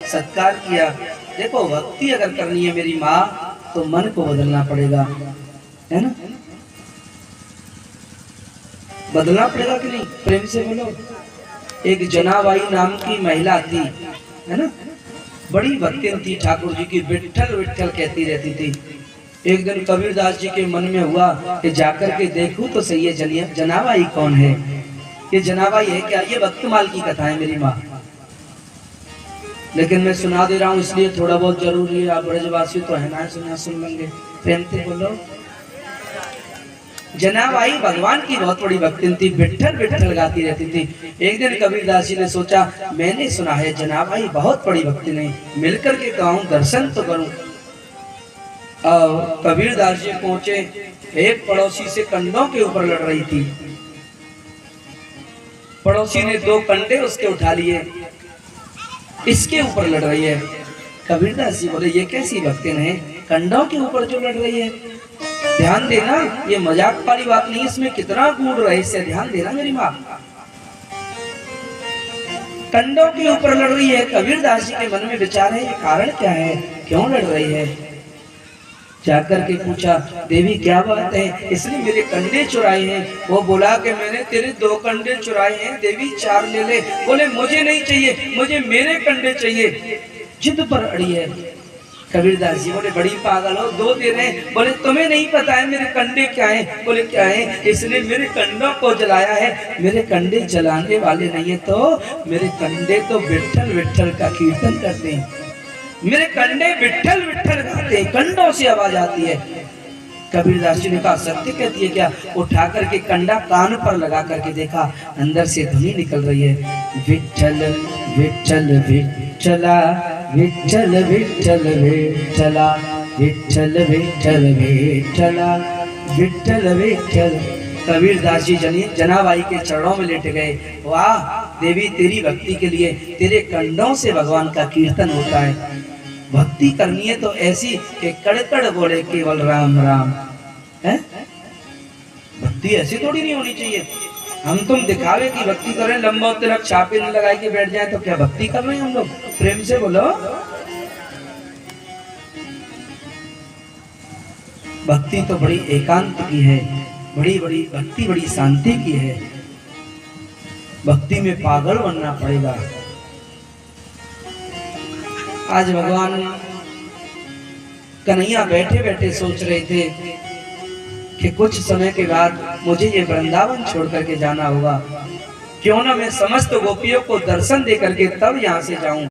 सत्कार किया। देखो भक्ति अगर करनी है मेरी माँ तो मन को बदलना पड़ेगा, है ना? बदलना पड़ेगा कि नहीं? प्रेम से बोलो। एक जनाबाई नाम की महिला थी, है ना? बड़ी भक्तिन थी, ठाकुर जी की विठ्ठल विठ्ठल कहती रहती थी। एक दिन कबीरदास जी के मन में हुआ कि जाकर के देखूं तो सही है, चलिए जनाबाई कौन है, ये जनाबाई है क्या? ये भक्तमाल की कथा है मेरी माँ, लेकिन मैं सुना दे रहा हूँ इसलिए थोड़ा बहुत जरूरी है। आप ब्रजवासी तो है ना, सुन लेंगे। प्रेम से बोलो। जनाबाई भगवान की बहुत बड़ी भक्तिन थी, विठ्ठल विठ्ठल गाती रहती थी। एक दिन कबीरदास जी ने सोचा, मैंने सुना है जनाबाई बहुत बड़ी भक्तिन है, मिलकर के कहूं दर्शन तो करूं। कबीरदास जी पहुंचे, एक पड़ोसी से कंडों के ऊपर लड़ रही थी। पड़ोसी ने 2 कंडे उसके उठा लिए, इसके ऊपर लड़ रही है। कबीरदास जी बोले, ये कैसी भक्तिन है, कंडों के ऊपर जो लड़ रही है? ध्यान देना, ये मजाक वाली बात नहीं, इसमें कितना गूढ़ रहस्य, ध्यान देना मेरी माँ। कंडों के ऊपर लड़ रही है। कबीरदास जी के मन में विचार है, ये कारण क्या है, क्यों लड़ रही है? जाकर के पूछा, देवी क्या बात है? इसने मेरे कंडे चुराए हैं। वो बोला कि मैंने तेरे 2 कंडे चुराए हैं, देवी 4 ले ले। बोले मुझे नहीं चाहिए, मुझे मेरे कंडे चाहिए। जिद पर अड़ी है। कबीरदास जी बोले, बड़ी पागल हो, 2 दे रहे हैं। बोले तुम्हें नहीं पता है मेरे कंडे क्या हैं? बोले क्या है? इसने मेरे कंडों को जलाया है। मेरे कंडे जलाने वाले नहीं है तो मेरे कंडे तो विठ्ठल विठ्ठल का कीर्तन करते हैं, मेरे कंडे विठ्ठल विठ्ठल गाते हैं, कंडों से आवाज आती है। कबीरदास जी ने कहा, सत्य कहती है क्या? उठा करके कंडा कान पर लगा करके देखा, अंदर से ध्वनि निकल रही है, विठ्ठल विठ्ठल विठ्ठला, विठ्ठल विठ्ठल विठ्ठला, विठ्ठल विठ्ठल विठ्ठला, विठ्ठल विठ्ठल। कबीरदास जी जनाबाई के चरणों में लेट गए। वाह देवी, तेरी भक्ति के लिए तेरे कंडों से भगवान का कीर्तन होता है। भक्ति करनी है तो ऐसी कि कड़कड़ बोले केवल राम राम, है? भक्ति ऐसी थोड़ी नहीं होनी चाहिए। हम तुम दिखावे की भक्ति करें, लंबा तिलक छापे न लगाए के बैठ जाए तो क्या भक्ति कर रहे हैं हम लोग? प्रेम से बोलो। भक्ति तो बड़ी एकांत की है, बड़ी बड़ी भक्ति बड़ी शांति की है। भक्ति में पागल बनना पड़ेगा। आज भगवान कन्हैया बैठे बैठे सोच रहे थे कि कुछ समय के बाद मुझे ये वृंदावन छोड़ करके जाना होगा, क्यों ना मैं समस्त गोपियों को दर्शन दे करके तब यहाँ से जाऊं।